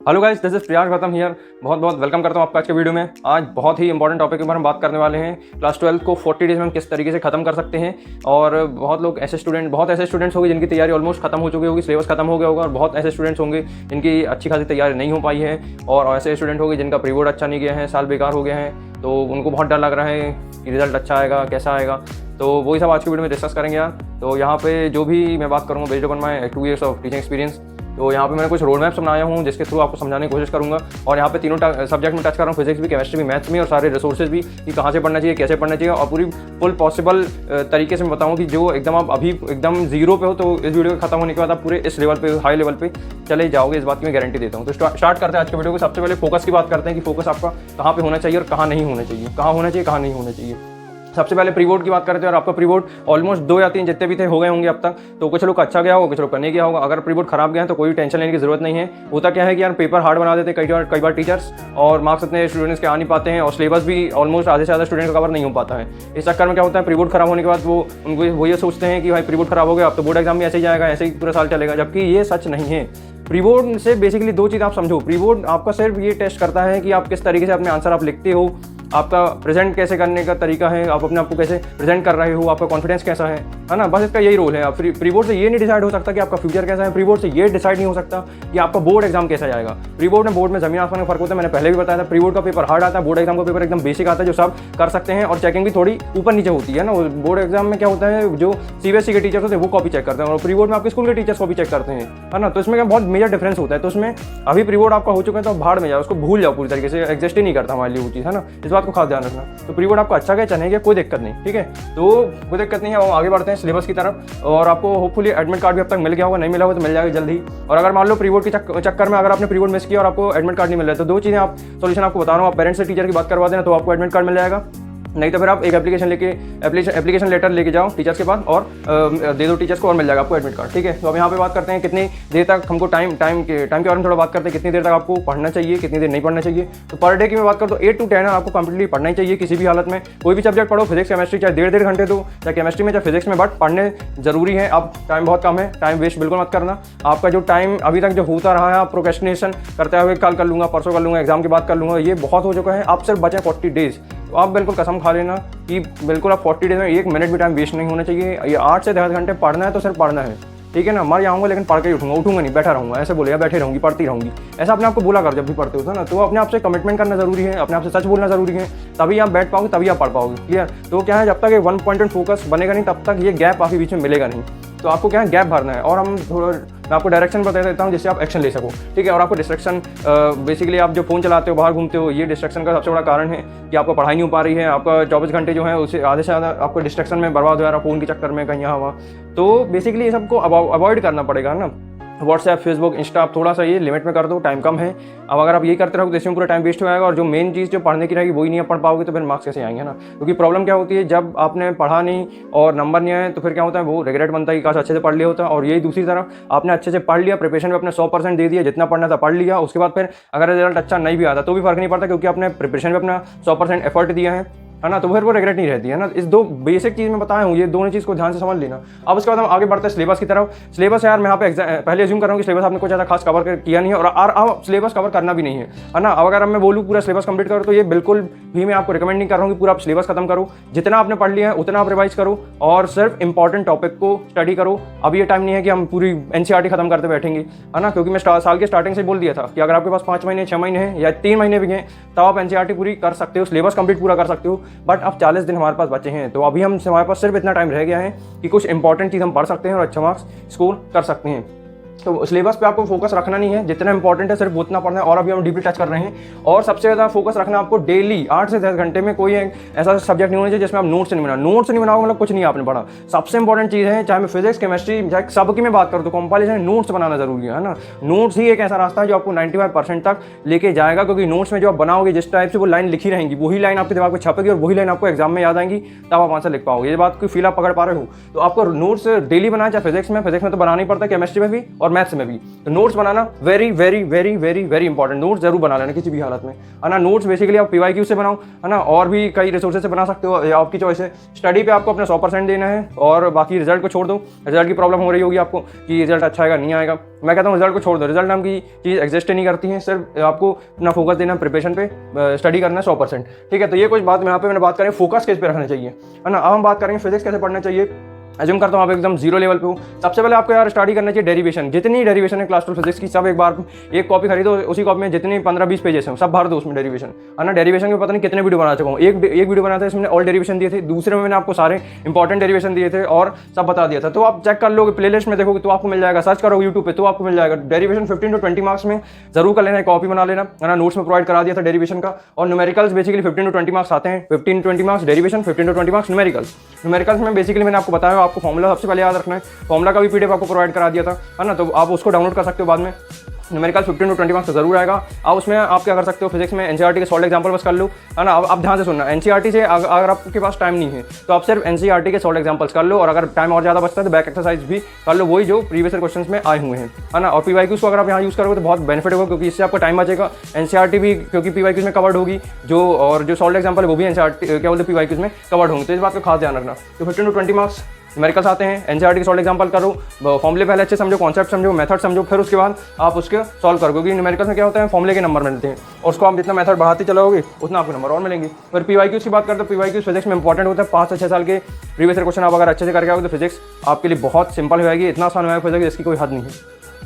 Hello guys, this is Priya's Gautam here. बहुत बहुत welcome करता हूँ आपका आज के वीडियो में। आज बहुत ही इंपॉर्टेंट टॉपिक के बारे में बात करने वाले हैं। क्लास 12 को 40 डेज में हम किस तरीके से खत्म कर सकते हैं। और बहुत ऐसे स्टूडेंट्स होंगे जिनकी तैयारी ऑलमोस्ट खत्म हो चुकी होगी, सिलेबस खत्म हो गया होगा। और बहुत ऐसे स्टूडेंट्स होंगे जिनकी अच्छी खासी तैयारी नहीं हो पाई है। और ऐसे स्टूडेंट होंगे जिनका प्री बोर्ड अच्छा नहीं गया है, साल बेकार हो गया है, तो उनको बहुत डर लग रहा है कि रिजल्ट अच्छा आएगा, कैसा आएगा। तो वही सब आज की वीडियो में डिस्कस करेंगे यार। तो यहाँ पे जो भी मैं बात करूँगा based on my 2 years of teaching experience. तो यहाँ पे मैंने कुछ रोड मैप्स बनाया हूँ जिसके थ्रू आपको समझाने की कोशिश करूँगा। और यहाँ पे तीनों सब्जेक्ट में टच कर रहा हूँ, फिजिक्स भी, केमिस्ट्री भी, मैथ्स भी, और सारे रिसोर्सेज भी कि कहाँ से पढ़ना चाहिए, कैसे पढ़ना चाहिए। और पूरी फुल पॉसिबल तरीके से मैं बताऊँ कि जो एकदम आप अभी एकदम जीरो पे हो तो इस वीडियो खत्म होने के बाद आप पूरे इस लेवल पे, हाई लेवल पे चले जाओगे, इस बात की मैं गारंटी देता हूँ। तो स्टार्ट करते हैं आज के वीडियो को। सबसे पहले फोकस की बात करते हैं कि फोकस आपका कहाँ पे होना चाहिए और कहाँ नहीं होना चाहिए, कहाँ होना चाहिए, कहाँ नहीं होना चाहिए। सबसे पहले प्री बोर्ड की बात करते हैं। और आपका प्री बोर्ड ऑलमोस्ट 2 या 3 जितने भी थे हो गए होंगे अब तक। तो कुछ लोग अच्छा गया होगा, कुछ लोग का नहीं गया होगा। अगर प्री बोर्ड खराब गया है तो कोई टेंशन लेने की जरूरत नहीं है। होता क्या है कि यार पेपर हार्ड बना देते कई बार टीचर्स, और मार्क्स इतने स्टूडेंट्स के आ नहीं पाते हैं, और सिलेबस भी ऑलमोस्ट आधे से ज़्यादा स्टूडेंट्स का कवर नहीं हो पाता है। इस चक्कर में क्या होता है, प्री बोर्ड खराब होने के बाद वो ये सोचते हैं कि भाई प्री बोर्ड खराब हो गया, अब तो बोर्ड एग्जाम भी ऐसे ही जाएगा, ऐसे ही पूरा साल चलेगा। जबकि ये सच नहीं है। प्री बोर्ड से बेसिकली 2 चीज़ आप समझो। प्री बोर्ड आपका सिर्फ ये टेस्ट करता है कि आप किस तरीके से अपने आंसर आप लिखते हो, आपका प्रेजेंट कैसे करने का तरीका है, आप अपने आप को कैसे प्रेजेंट कर रहे हो, आपका कॉन्फिडेंस कैसा है ना। बस इसका यही रोल है। आप प्री बोर्ड से ये नहीं डिसाइड हो सकता कि आपका फ्यूचर कैसा है। प्री बोर्ड से ये डिसाइड नहीं हो सकता कि आपका बोर्ड एग्जाम कैसा जाएगा। प्री बोर्ड में जमीन आसमान का फर्क होता है। मैंने पहले भी बताया था, प्री बोर्ड का पेपर हार्ड आता है, बोर्ड एग्जाम का पेपर एकदम बेसिक आता है, जो सब कर सकते हैं। और चेकिंग भी थोड़ी ऊपर नीचे होती है ना। बोर्ड एग्जाम में क्या होता है, जो सीबीएसई के टीचर्स होते हैं वो कॉपी चेक करते हैं, और प्री बोर्ड में आपके स्कूल के टीचर्स कॉपी चेक करते हैं, है ना। तो इसमें क्या बहुत मेजर डिफरेंस होता है। तो उसमें अभी प्री बोर्ड आपका हो चुका है तो भाड़ में जाओ, उसको भूल जाओ पूरी तरीके से, एग्जिस्ट ही नहीं करता हमारे लिए वो चीज़, है ना। इस बात को खास ध्यान रखना। तो प्री बोर्ड आपका अच्छा गया चले गया, कोई दिक्कत नहीं, ठीक है। तो कोई दिक्कत नहीं है। और आगे बढ़ते हैं सिलेबस की तरफ। और आपको होपफुली एडमिट कार्ड भी अब तक मिल गया होगा, नहीं मिला होगा तो मिल जाएगा जल्द ही। और अगर मान लो प्री बोर्ड के चक्कर में अगर आपने प्री बोर्ड मिस किया और आपको एडमिट कार्ड नहीं मिल रहा है, तो 2 चीज़ें आप सोल्यूशन आपको बता रहा हूँ। आप पेरेंट्स से टीचर की बात करवा देना तो आपको एडमिट कार्ड मिल जाएगा। नहीं तो फिर आप एक एप्लीकेशन लेटर लेके जाओ टीचर्स के पास और दे दो टीचर्स को, और मिल जाएगा आपको एडमिट कार्ड, ठीक है। तो अब यहाँ पे बात करते हैं कितनी देर तक हमको टाइम के बारे में थोड़ा बात करते हैं। कितनी देर तक आपको पढ़ना चाहिए, कितनी देर नहीं पढ़ना चाहिए। तो पर डे की मैं बात करता हूँ 8 to 10 आपको कंप्लीटली पढ़ना ही चाहिए किसी भी हालत में। कोई भी सब्जेक्ट पढ़ो, फिजिक्स केमिस्ट्री, चाहे 1.5 घंटे दो, चाहे केमिस्ट्री में चाहे फिजिक्स में, बट पढ़ने जरूरी है। अब टाइम बहुत कम है, टाइम वेस्ट बिल्कुल मत करना। आपका जो टाइम अभी तक जो होता रहा है, आप प्रोक्रेस्टिनेशन करते हुए कल कर लूँगा, परसों कर लूँगा, एग्जाम के बाद कर लूँगा, ये बहुत हो चुका है। आप सिर्फ बचे 40 डेज। तो आप बिल्कुल कसम खा लेना कि बिल्कुल आप 40 डेज में 1 मिनट भी टाइम वेस्ट नहीं होना चाहिए। ये 8 से 10 घंटे पढ़ना है तो सिर्फ पढ़ना है, ठीक है ना। मर जाऊंगा लेकिन पढ़ के ही उठूंगा नहीं, बैठा रहूंगा, ऐसे बोलेगा बैठे रहूंगी, पढ़ती रहूंगी, ऐसा अपने आप को बोला कर जब भी पढ़ते हो ना। तो अपने आप से कमिटमेंट करना जरूरी है, अपने आप से सच बोलना जरूरी है, तभी आप बैठ पाओगे, तभी आप पढ़ पाओगे, क्लियर। तो क्या है, जब तक ये 1 पॉइंट फोकस बनेगा नहीं तब तक ये गैप आपके बीच में मिलेगा नहीं। तो आपको क्या है, गैप भरना है। और हम थोड़ा मैं आपको डायरेक्शन बता देता हूँ जिससे आप एक्शन ले सको, ठीक है। और आपको डिस्ट्रक्शन, बेसिकली आप जो फ़ोन चलाते हो, बाहर घूमते हो, ये डिस्ट्रक्शन का सबसे बड़ा कारण है कि आपको पढ़ाई नहीं हो पा रही है। आपका 24 घंटे जो है उसे आधे से ज़्यादा आपको डिस्ट्रक्शन में बर्बाद हो जा रहा है, फ़ोन के चक्कर में, कहीं यहाँ वहाँ। तो बेसिकली ये सबको अवॉइड करना पड़ेगा ना। व्हाट्सएप, फेसबुक, इंस्टा आप थोड़ा सा ये लिमिट में कर दो, टाइम कम है। अब अगर आप ये करते रहो तो इसमें पूरा टाइम वेस्ट हो जाएगा, और जो मेन चीज़ जो पढ़ने की रहेगी वही नहीं आप पढ़ पाओगे, तो फिर मार्क्स कैसे आएंगे ना। क्योंकि प्रॉब्लम क्या होती है, जब आपने पढ़ा नहीं और नंबर नहीं आए तो फिर क्या होता है, वो रिग्रेट बनता है कि काश अच्छे से पढ़ लिया होता। और यही दूसरी तरफ आपने अच्छे से पढ़ लिया, प्रिपरेशन में अपने 100% दे दिया, जितना पढ़ना था पढ़ लिया, उसके बाद फिर अगर रिजल्ट अच्छा नहीं भी आता तो भी फर्क नहीं पड़ता, क्योंकि आपने प्रिपरेशन में अपना 100% एफर्ट दिया है ना। तो फिर वो रिग्रेट नहीं रहती है ना। इस 2 बेसिक चीज़ में बताया हूँ, ये दोनों चीज़ को ध्यान से समझ लेना। अब उसके बाद हम आगे बढ़ते हैं सिलेबस की तरफ। सिलेबस यार मैं यहाँ पे पहले अज्यूम कर रहा हूँ कि सिलेबस आपने कुछ ज़्यादा खास कवर किया नहीं है, और अब सिलेबस कवर करना भी नहीं है ना। अब अगर मैं बोलूँ पूरा सिलेबस कंप्लीट करो तो ये बिल्कुल भी मैं आपको रिकमेंड नहीं कर रहा हूँ कि पूरा आप सिलेबस खत्म करो। जितना आपने पढ़ लिया है उतना आप रिवाइज करो, और सिर्फ इंपॉर्टेंट टॉपिक को स्टडी करो। अब ये टाइम नहीं है कि हम पूरी NCERT खत्म करते बैठेंगे, है ना। क्योंकि मैं साल के स्टार्टिंग से बोल दिया था कि अगर आपके पास 5 महीने, 6 महीने हैं या 3 महीने भी हैं, तब आप NCERT पूरी कर सकते हो, सिलेबस कंप्लीट पूरा कर सकते हो। बट अब 40 दिन हमारे पास बचे हैं, तो अभी हमारे पास सिर्फ इतना टाइम रह गया है कि कुछ इंपॉर्टेंट चीज़ हम पढ़ सकते हैं और अच्छा मार्क्स स्कोर कर सकते हैं। तो सिलेबस पे आपको फोकस रखना नहीं है, जितना इंपॉर्टेंट है सिर्फ उतना पढ़ना है। और अभी हम डीपली टच कर रहे हैं। और सबसे ज़्यादा फोकस रखना आपको डेली 8 से 10 घंटे में कोई ऐसा सब्जेक्ट नहीं होना चाहिए जिसमें आप नोट्स नहीं बनाओगे, मतलब कुछ नहीं आपने पढ़ा। सबसे इंपॉर्टेंट चीज़ है, चाहे मैं फिजिक्स, केमिस्ट्री, चाहे सबकी मैं बात करूँ, तो कंपाइलेशन नोट्स बनाना जरूरी है ना। नोट्स ही एक ऐसा रास्ता है जो आपको 95% तक लेके जाएगा, क्योंकि नोट्स में जो आप बनाओगे, जिस टाइप से वो लाइन लिखी रहेंगी, वही लाइन आपके दिमाग में छपेगी और वही लाइन आपको एग्जाम में याद आएंगी, तब आप आंसर लिख पाओगे। ये बात की फील आप पकड़ पा रहे हो। तो आपको नोट्स डेली बनाना, चाहे फिजिक्स में तो बनाना ही पड़ता है, केमिस्ट्री में भी, और मैथ्स में भी। तो नोट्स बनाना very very very very very important, notes जरूर बना लेना किसी भी हालत में, है ना। नोट्स बेसिकली आप PYQ से बनाओ, है ना, और भी कई रिसोर्सेज से बना सकते हो, या आपकी चॉइस है। स्टडी पे आपको अपना 100% देना है और बाकी रिजल्ट को छोड़ दो। रिजल्ट की प्रॉब्लम हो रही होगी आपको कि रिजल्ट अच्छा आएगा नहीं आएगा, मैं कहता हूँ रिजल्ट को छोड़ दो। रिजल्ट नाम की चीज़ एग्जिस्ट नहीं करती है, सिर्फ आपको अपना फोकस देना प्रिपरेशन पे, स्टडी करना है 100%, ठीक है। तो ये कुछ बात यहाँ पे मैंने बात करें फोकस किस पे रखना चाहिए, है ना। अब हम बात करेंगे फिजिक्स कैसे पढ़ना चाहिए। एज्यूम करता हूँ आप एकदम जीरो लेवल पे हो। सबसे पहले आपको यार स्टडी करना चाहिए डेरिवेशन, जितनी डेरिवेशन है क्लास 12 फिजिक्स की सब एक बार एक कॉपी खरीदो, उसी कॉपी में जितनी 15-20 पेजेस हैं सब भर दो उसमें डेरिवेशन, है ना। डेरिवेशन के पता नहीं कितने वीडियो बना चुका हूँ, एक वीडियो बनाया था इसमें ऑल डेरिवेशन दिए थे, दूसरे में मैंने आपको सारे इंपॉर्टेंट डेरिवेशन दिए थे और सब बता दिया था। तो आप चेक कर लोगे, प्लेलिस्ट में देखोगे तो आपको मिल जाएगा, सर्च करोगे यूट्यूब पे तो आपको मिल जाएगा। डेरिवेशन 15 to 20 मार्क्स में जरूर कर लेना, कॉपी बना लेना, है ना। नोट्स में प्रोवाइड करा दिया था डेरिवेशन का। और न्यूमेरिकल्स बेसिकली 15 to 20 मार्क्स आते हैं, 15 to 20 marks derivation, 15 to 20 marks numericals में बेसिकली मैंने आपको बताया आपको फॉर्मूला सबसे पहले याद रखना है। फॉर्मूला का भी PDF आपको प्रोवाइड करा दिया था, है ना, तो आप उसको डाउनलोड कर सकते हो बाद में। न्यूमेरिकल 15 to 20 मार्क्स जरूर आएगा। आप उसमें आप क्या कर सकते हो, फिजिक्स में NCERT के सॉल्व एग्जांपल बस कर लो, है ना। अब ध्यान से सुनना, NCERT से अगर आपके पास टाइम नहीं है तो आप सिर्फ NCERT के सॉल्व एग्जांपल्स कर लो, और अगर टाइम और ज़्यादा बचता है तो बैक एक्सरसाइज भी कर लो, वही जो प्रीवियस क्वेश्चन में आए हुए हैं, है ना। और PYQs को अगर आप यहाँ यूज़ करोगे तो बहुत बेनिफिट होगा, क्योंकि इससे आपका टाइम बचेगा। NCERT भी क्योंकि PYQs में कवर्ड होगी जो, और जो सॉल्व एग्जाम्पल है वो भी NCERT क्या बोलते हैं PYQs में कवर्ड होंगे, तो इस बात का खास ध्यान रखना। तो 15 to 20 मार्क्स न्यूमेरिकल्स आते हैं, NCERT के सॉल्व एग्जांपल करो, फॉर्मूले पहले अच्छे समझो, कॉन्सेप्ट समझो, मेथड समझो, फिर उसके बाद आप उसके सॉल्व करो, क्योंकि न्यूमेरिकल्स में क्या होता है फॉर्मूले के नंबर मिलते हैं और उसको आप जितना मेथड बढ़ाते चलोगे उतना आपको नंबर और मिलेंगे। फिर PYQs की बात करते हैं, PYQs फिजिक्स में इंपॉर्टेंट होता है। 5 से 6 साल के प्रीवियस क्वेश्चन आप अगर अच्छे से करके आओगे तो फिजिक्स आपके लिए बहुत सिंपल हो जाएगी, इतना आसान हो जाएगा फिजिक्स जिसकी कोई हद नहीं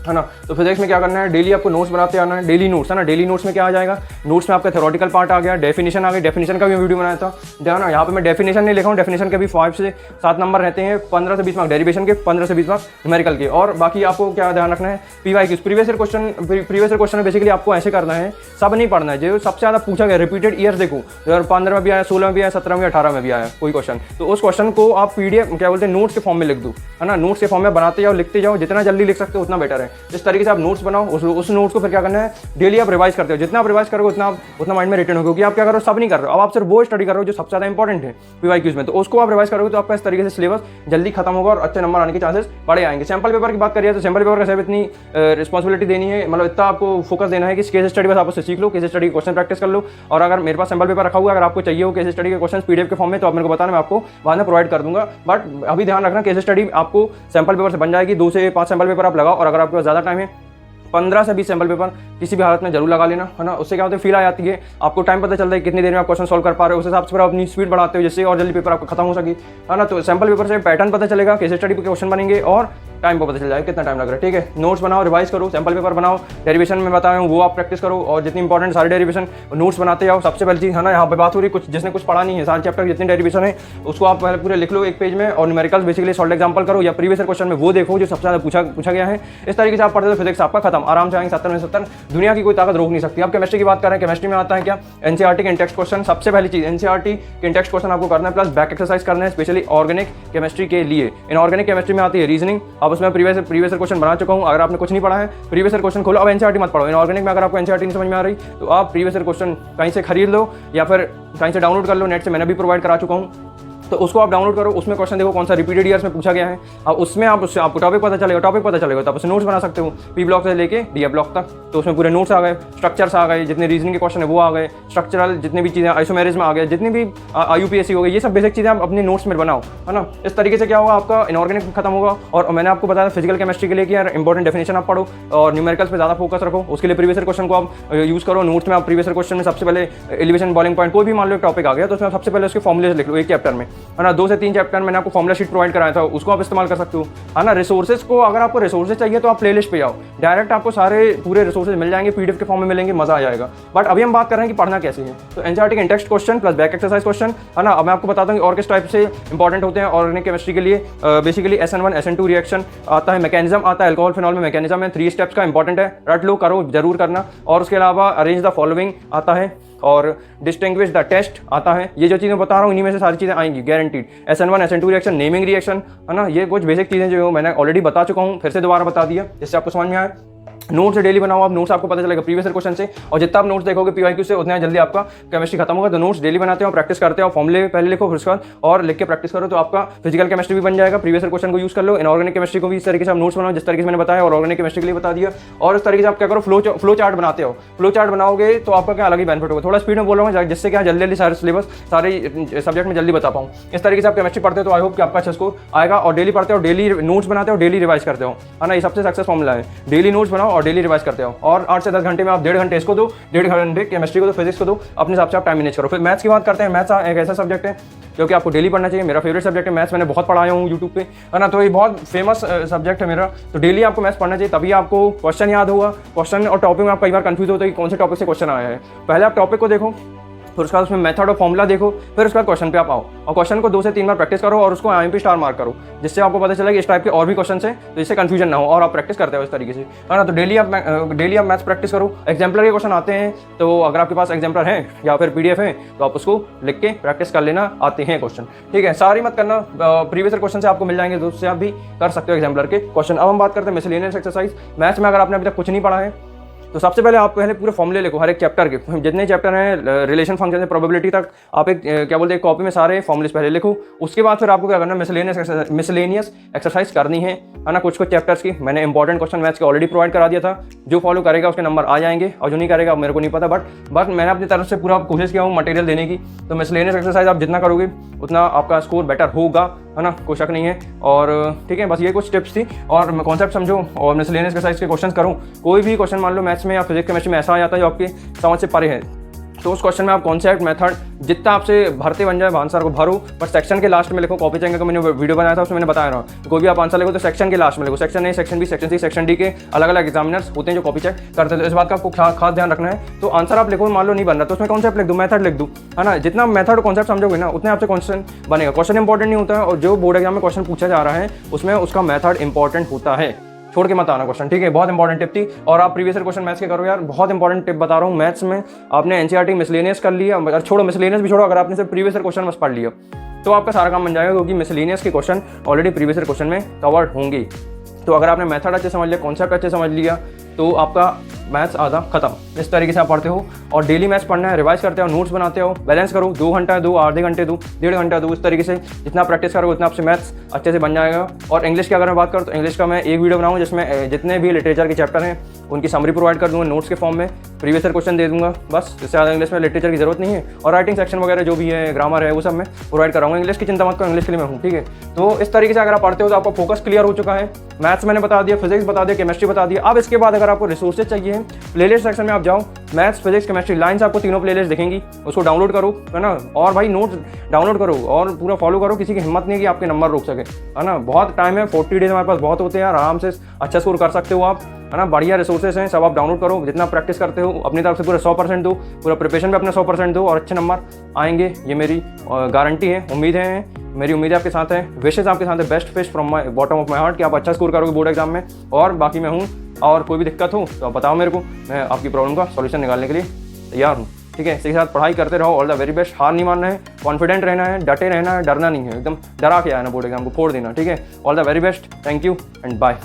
है ना। तो फिजिक्स में क्या करना है, डेली आपको नोट्स बनाते आना है, डेली नोट्स, है ना। डेली नोट्स में क्या आ जाएगा, नोट्स में आपका थ्योरेटिकल पार्ट आ गया, डेफिनेशन आ गई, डेफिनेशन का भी वीडियो बनाया था, ध्यान। यहाँ पे मैं डेफिनेशन नहीं लिखा हूँ, डेफिनेशन के भी 5 से 7 नंबर रहते हैं, 15 से 20 मार्क्स डेरिवेशन के, 15 से 20 मार्क्स न्यूमेरिकल के। और बाकी आपको क्या ध्यान रखना है, PYQs प्रीवियस क्वेश्चन में बेसिकली आपको ऐसे करना है, सब नहीं पढ़ना है, जो सबसे ज़्यादा पूछा गया रिपीटेड ईयर्स देखो, 2015 में भी आया, 16 में भी आया, 17 में, 18 में भी आया कोई क्वेश्चन, तो उस क्वेश्चन को आप PDF क्या बोलते हैं नोट्स के फॉर्म में लिख दो, है ना। नोट्स के फॉर्म में बनाते जाओ, लिखते जाओ, जितना जल्दी लिख सकते हो उतना बेटर है। इस तरीके से आप नोट्स बनाओ, उस नोट्स को फिर क्या करना है, डेली आप रिवाइज करते हो, जितना आप रिवाइज करोगे उतना माइंड में रिटेन होगा, क्योंकि आप क्या करो सब नहीं कर रहे हो, अब आप सिर्फ वो स्टडी कर रहे हो जो सबसे ज़्यादा इंपॉर्टेंट है PYQs में, तो उसको आप रिवाइज करोगे तो आपका इस तरीके से सिलेबस जल्दी खत्म होगा और अच्छे नंबर आने के चांसेस बड़े आएंगे। सैम्पल पेपर की बात करिए तो सैम्पल पेपर का सिर्फ इतनी रिस्पॉन्सिबिलिटी देनी है, मतलब इतना आपको फोकस देना है कि केस स्टडी बस आप उससे सीख लो, केस स्टडी क्वेश्चन प्रैक्टिस कर लो। और अगर मेरे पास सैम्पल पेपर रखा हुआ है, अगर आपको चाहिए हो केस स्टडी के क्वेश्चन PDF के फॉर्म में तो आप मेरे को बताना, मैं आपको बाद में प्रोवाइड कर दूंगा। बट अभी ध्यान रखना, केस स्टडी आपको सैम्पल पेपर से बन जाएगी, 2 से 5 सैम्पल पेपर आप लगाओ, और अगर आपके पास ज़्यादा टाइम है 15 से 20 सैम्पल पेपर किसी भी हालत में जरूर लगा लेना, है ना। उससे क्या होता है, फील आ जाती है, आपको टाइम पता चलता है कितनी देर में आप क्वेश्चन सॉल्व कर पा रहे हो, उस हिसाब से आप अपनी स्पीड बढ़ाते हो, जिससे और जल्दी पेपर आपका खत्म हो सके, है ना। तो सैम्पल पेपर से पैटर्न पता चलेगा, केस स्टडी पे क्वेश्चन बनेंगे और टाइम को पता चल जाएगा कितना टाइम लग रहा है, ठीक है। नोट्स बनाओ, रिवाइज करो, सैम्पल पेपर बनाओ, डेरिवेशन में बताया हूँ वो आप प्रैक्टिस करो, और जितनी इंपॉर्टेंट सारे डेरिवेशन नोट्स बनाते जाओ। सबसे पहली चीज़, है ना, यहाँ पे बात हो रही कुछ जिसने कुछ पढ़ा नहीं है, सारे चैप्टर जितनी डेरिवेशन है उसको आप पहले पूरे लिख लो एक पेज में, और न्यूमेरिकल्स बेसिकली सॉल्व एग्जांपल करो या प्रीवियस क्वेश्चन में वो देखो जो सबसे ज़्यादा पूछा गया है। इस तरीके से आप पढ़ते हो फिजिक्स आपका खत्म, आराम से आएंगे 70 में 70, दुनिया की कोई ताकत रोक नहीं सकती। आप केमिस्ट्री की बात कर रहे हैं, केमिस्ट्री में आता है क्या, NCERT के इंटेक्स्ट क्वेश्चन, सबसे पहली चीज़ NCERT के इंटेक्स्ट क्वेश्चन आपको करना है, प्लस बैक एक्सरसाइज करना है, स्पेशली ऑर्गेनिक केमिस्ट्री के लिए। इनऑर्गेनिक केमिस्ट्री में आती है रीजनिंग, आप उसमें प्रीवियस क्वेश्चन बना चुका हूँ, अगर आपने कुछ नहीं पढ़ा है प्रीवियस क्वेश्चन खोलो, अब NCERT मत पढ़ो। इनऑर्गेनिक में अगर आपको NCERT नहीं समझ में आ रही तो आप प्रीवियस क्वेश्चन कहीं से खरीद लो या फिर कहीं से डाउनलोड कर लो, नेट से मैंने भी प्रोवाइड करा चुका हूँ, तो उसको आप डाउनलोड करो, उसमें क्वेश्चन देखो कौन सा रिपीटेड ईयर्स में पूछा गया है, अब उसमें उससे आपको टॉपिक पता चलेगा तो आप उससे नोट्स बना सकते हो, P ब्लॉक से लेके D ब्लॉक तक, तो उसमें पूरे नोट्स आ गए, स्ट्रक्चर्स आ गए, जितने रीजनिंग के क्वेश्चन है वो आ गए, स्ट्रक्चरल जितनी भी चीज़ें, आइसोमेरिज्म आ गए, जितनी भी IUPAC हो गई, ये सब बेसिक चीज़ें आप अपने नोट्स में बनाओ, है ना। इस तरीके से क्या होगा, आपका इनऑर्गेनिक खत्म होगा। और मैंने आपको बताया फिजिकल केमिस्ट्री के लिए कि यार इंपॉर्टेंट डेफिनेशन आप पढ़ो और न्यूमेरिकल्स पे ज़्यादा फोकस रखो, उसके लिए प्रीवियस क्वेश्चन को आप यूज़ करो। नोट्स में आप प्रीवियस क्वेश्चन में सबसे पहले एलिवेशन, बॉइलिंग पॉइंट, कोई भी मान लो टॉपिक आ गया तो उसमें सबसे पहले उसके फॉर्मुले लिख लो एक चैप्टर में, है ना। 2 से 3 चैप्टर मैंने आपको फॉर्मुला शीट प्रोवाइड कराया था, उसको आप इस्तेमाल कर सकते हो, है ना। रिसोर्सेज को, अगर आपको रिसोर्सेज चाहिए तो आप प्लेलिस्ट पे जाओ, डायरेक्ट आपको सारे पूरे रिसोर्सेज मिल जाएंगे, PDF के फॉर्म में मिलेंगे, मजा आ जाएगा। बट अभी हम बात कर रहे हैं कि पढ़ना कैसे है, तो NCERT के in-text question plus back exercise question, है ना। अब मैं आपको बताता हूँ और किस टाइप से इंपॉर्टेंट होते हैं ऑर्गेनिक केमिस्ट्री के लिए। बेसिकली SN1 SN2 रिएक्शन आता है, मैकेनिज्म आता है, अल्कोहल फिनॉल में मैकेनिज्म है, 3 स्टेप्स का इंपॉर्टेंट है, रट लो, करो जरूर करना। और उसके अलावा अरेंज द फॉलोइंग आता है, और डिस्टिंग्विश द टेस्ट आता है। ये जो चीज़ें बता रहा हूँ इन्हीं में से सारी चीज़ें आएंगी guaranteed. SN1 SN2 reaction, naming reaction, है ना। ये कुछ बेसिक चीज़ें जो मैंने ऑलरेडी बता चुका हूँ, फिर से दोबारा बता दिया जिससे आपको समझ में आए। नोट्स डेली बनाओ आप, नोट्स आपको पता चलेगा प्रीवियस ईयर क्वेश्चन से, और जितना आप नोट्स देखोगे पीवाईक्यू से उतना जल्दी आपका केमिस्ट्री खत्म होगा। तो नोट्स डेली बनाते हो, प्रैक्टिस करते हो, फॉर्मूले पहले लिखो, फिर उसके बाद और लिख के प्रैक्टिस करो, तो आपका फिजिकल केमिस्ट्री भी बन जाएगा। प्रीवियस ईयर क्वेश्चन को यूज कर लो। इनऑर्गेनिक केमिस्ट्री को भी इस तरीके से आप नोट्स बनाओ जिस तरीके से मैंने बताया, और ऑर्गेनिक केमिस्ट्री के लिए बता दिया। और इस तरीके से आप क्या करो, फ्लो चार्ट बनाते हो। फ्लो चार्ट बनाओगे तो आपका क्या अलग ही बेनिफिट होगा। थोड़ा स्पीड में बोल रहा हूँ जिससे क्या जल्दी सारे सिलेबस सारे सब्जेक्ट में जल्दी बता पाऊँ। इस तरीके से आप केमिस्ट्री पढ़ते हो तो आई होप कि आपका अच्छा स्कोर आएगा। और डेली पढ़ते हो, डेली नोट्स बनाते हो, डेली रिवाइज करते हो, है ना। ये सबसे सक्सेस फॉर्मूला है, डेली नोट्स बनाओ और डेली रिवाइज करते हो। और 8 से 10 घंटे में आप 1.5 घंटे इसको दो, 1.5 घंटे केमिस्ट्री को दो, फिजिक्स को दो, अपने हिसाब से आप टाइम मैनेज करो। फिर मैथ्स की बात करते हैं। मैथ्स एक ऐसा सब्जेक्ट है जो कि आपको डेली पढ़ना चाहिए। मेरा फेवरेट सब्जेक्ट है मैथ्स, मैंने बहुत पढ़ाया हूँ यूट्यूब पे, है ना। तो ये बहुत फेमस सब्जेक्ट है मेरा। तो डेली आपको मैथ्स पढ़ना चाहिए, तभी आपको क्वेश्चन याद होगा। क्वेश्चन और टॉपिक में आप कई बार कंफ्यूज होते हैं कि कौन से टॉपिक से क्वेश्चन आया है। पहले आप टॉपिक को देखो, फिर उसके बाद उसमें मेथड और फॉर्मूला देखो, फिर उसके बाद क्वेश्चन पे आप आओ और क्वेश्चन को 2 से 3 बार प्रैक्टिस करो और उसको IMP स्टार मार्क करो, जिससे आपको पता चलेगा कि इस टाइप के और भी क्वेश्चन है, तो इससे कंफ्यूजन ना हो और आप प्रैक्टिस करते हो इस तरीके से, है ना। तो डेली आप मैथ्स प्रैक्टिस करो। एग्जाम्पलर के क्वेश्चन आते हैं, तो अगर आपके पास एग्जाम्पलर है या फिर PDF है तो आप उसको लिख के प्रैक्टिस कर लेना, आते हैं क्वेश्चन, ठीक है। सारी मत करना, प्रीवियस क्वेश्चन से आपको मिल जाएंगे, तो उससे आप भी कर सकते हो एग्जाम्पलर के क्वेश्चन। अब हम बात करते हैं मिसलेनियस एक्सरसाइज। मैथ्स में अगर आपने अभी तक कुछ नहीं पढ़ा है तो सबसे पहले आप पहले पूरे फॉर्मूले लिखो, हर एक चैप्टर के जितने चैप्टर हैं, रिलेशन फंक्शन से प्रोबेबिलिटी तक, आप एक क्या बोलते हैं कॉपी में सारे फॉर्मूलेस पहले लिखो। उसके बाद फिर आपको क्या करना है, मिसलेनियस एक्सरसाइज करनी है ना। कुछ चैप्टर्स की मैंने इंपॉर्टेंट क्वेश्चन मैथ्स के ऑलरेडी प्रोवाइड करा दिया था, जो फॉलो करेगा उसके नंबर आ जाएंगे, और जो नहीं करेगा मेरे को नहीं पता, बट मैंने अपनी तरफ से पूरा कोशिश किया हूँ मटेरियल देने की। तो मिसलेनियस एक्सरसाइज आप जितना करोगे उतना आपका स्कोर बेटर होगा, है ना, कोई शक नहीं है। और ठीक है, बस ये कुछ टिप्स थी, और कॉन्सेप्ट समझो और मिसलेनियस एक्सरसाइज के क्वेश्चन करूँ। कोई भी क्वेश्चन मान लो मैथ्स में या फिजिक्स केमिस्ट्री में ऐसा आ जाता है जो आपकी समझ से परे है, तो उस क्वेश्चन में आप कॉन्सेप्ट मेथड जितना आपसे भरते बन जाए आंसर को भरो, बट सेक्शन के लास्ट में लिखो। कॉपी चेंगे का मैंने वीडियो बनाया था, उसमें मैंने बताया रहा हूँ, कोई भी आप आंसर लिखो तो सेक्शन के लास्ट में लिखो। Section A, section B, section C, section D के अलग अलग एग्जामिनर्स होते हैं जो कॉपी चेक करते हैं, तो इस बात का आपको खास ध्यान रखना है। तो आंसर आप लिखो, मान लो नहीं बन रहा तो उसमें कॉन्सेप्ट लिख दो, मेथड लिख दो, है ना। जितना मेथड और कॉन्सेप्ट समझोगे ना उतने आपसे क्वेश्चन बनेगा। क्वेश्चन इंपॉर्टेंट नहीं होता है, और जो बोर्ड एग्जाम में क्वेश्चन पूछा जा रहा है उसमें उसका मेथड इंपॉर्टेंट होता है। छोड़ के मत आना क्वेश्चन, ठीक है। बहुत इंपॉर्टेंट टिप थी। और आप प्रीवियस ईयर क्वेश्चन मैथ्स के करो यार, बहुत इंपॉर्टेंट टिप बता रहा हूँ। मैथ्स में आपने NCERT मिसलेनियस कर लिया, छोड़ो मिसलेनियस भी छोड़ो, अगर आपने सिर्फ प्रीवियस ईयर क्वेश्चन बस पढ़ लिया तो आपका सारा काम बन जाएगा, क्योंकि मिसलेनियस के question already previous year question में कवर्ड होंगे। तो अगर आपने मेथड अच्छे समझ लिया, कॉन्सेप्ट अच्छे समझ लिया, तो आपका मैथ्स आधा खत्म। इस तरीके से आप पढ़ते हो, और डेली मैथ्स पढ़ना है, रिवाइज करते हो, नोट्स बनाते हो, बैलेंस करो। 2 घंटा दो, आधे घंटे दो, 1.5 घंटा दो, इस तरीके से जितना प्रैक्टिस करोगे उतना आपसे मैथ्स अच्छे से बन जाएगा। और इंग्लिश की अगर मैं बात करूँ तो इंग्लिश का मैं एक वीडियो बनाऊंगा जिसमें जितने भी लिटरेचर के चैप्टर हैं उनकी समरी प्रोवाइड कर दूंगा नोट्स के फॉर्म में, प्रीवियस ईयर क्वेश्चन दे दूंगा, बस। इससे ज़्यादा इंग्लिश में लिटरेचर की जरूरत नहीं है। और राइटिंग सेक्शन वगैरह जो भी है, ग्रामर है, वो सब मैं प्रोवाइड कराऊंगा। इंग्लिश की चिंता मत करो, इंग्लिश के लिए मैं हूँ, ठीक है। तो इस तरीके से अगर आप पढ़ते हो तो आपका फोकस क्लियर हो चुका है। मैथ्स मैंने बता दिया, फिजिक्स बता दिया, केमिस्ट्री बता दिया। अब इसके बाद अगर आपको रिसोर्सेज चाहिए, प्लेलिस्ट सेक्शन में आप जाओ, मैथ्स, फिजिक्स, केमिस्ट्री लाइन्स आपको तीनों प्लेलिस्ट दिखेंगी, उसको डाउनलोड करो, है ना। और भाई नोट्स डाउनलोड करो और पूरा फॉलो करो। किसी की हिम्मत नहीं है कि आपके नंबर रोक सके, है ना। बहुत टाइम है, 40 डेज हमारे पास बहुत होते हैं, आराम से अच्छा स्कोर कर सकते हो आप, है ना। बढ़िया रिसोर्सेज हैं, सब आप डाउनलोड करो। जितना प्रैक्टिस करते हो अपनी तरफ से पूरा 100% दो, पूरा प्रिपरेशन पे अपना 100% दो, और अच्छे नंबर आएंगे, ये मेरी गारंटी है। उम्मीद है, मेरी उम्मीद आपके साथ है, विशेष आपके साथ है। Best wish from my bottom of my heart कि आप अच्छा स्कोर करोगे बोर्ड एग्जाम में। और बाकी मैं हूँ, और कोई भी दिक्कत हो तो आप बताओ मेरे को, मैं आपकी प्रॉब्लम का सॉल्यूशन निकालने के लिए तैयार हूँ, ठीक है। इसी के साथ पढ़ाई करते रहो। All the very best. हार नहीं मानना है, कॉन्फिडेंट रहना है, डटे रहना है, डरना नहीं है, एकदम डरा के आना बोर्ड एग्जाम को फोड़ देना, ठीक है। All the very best, thank you and bye.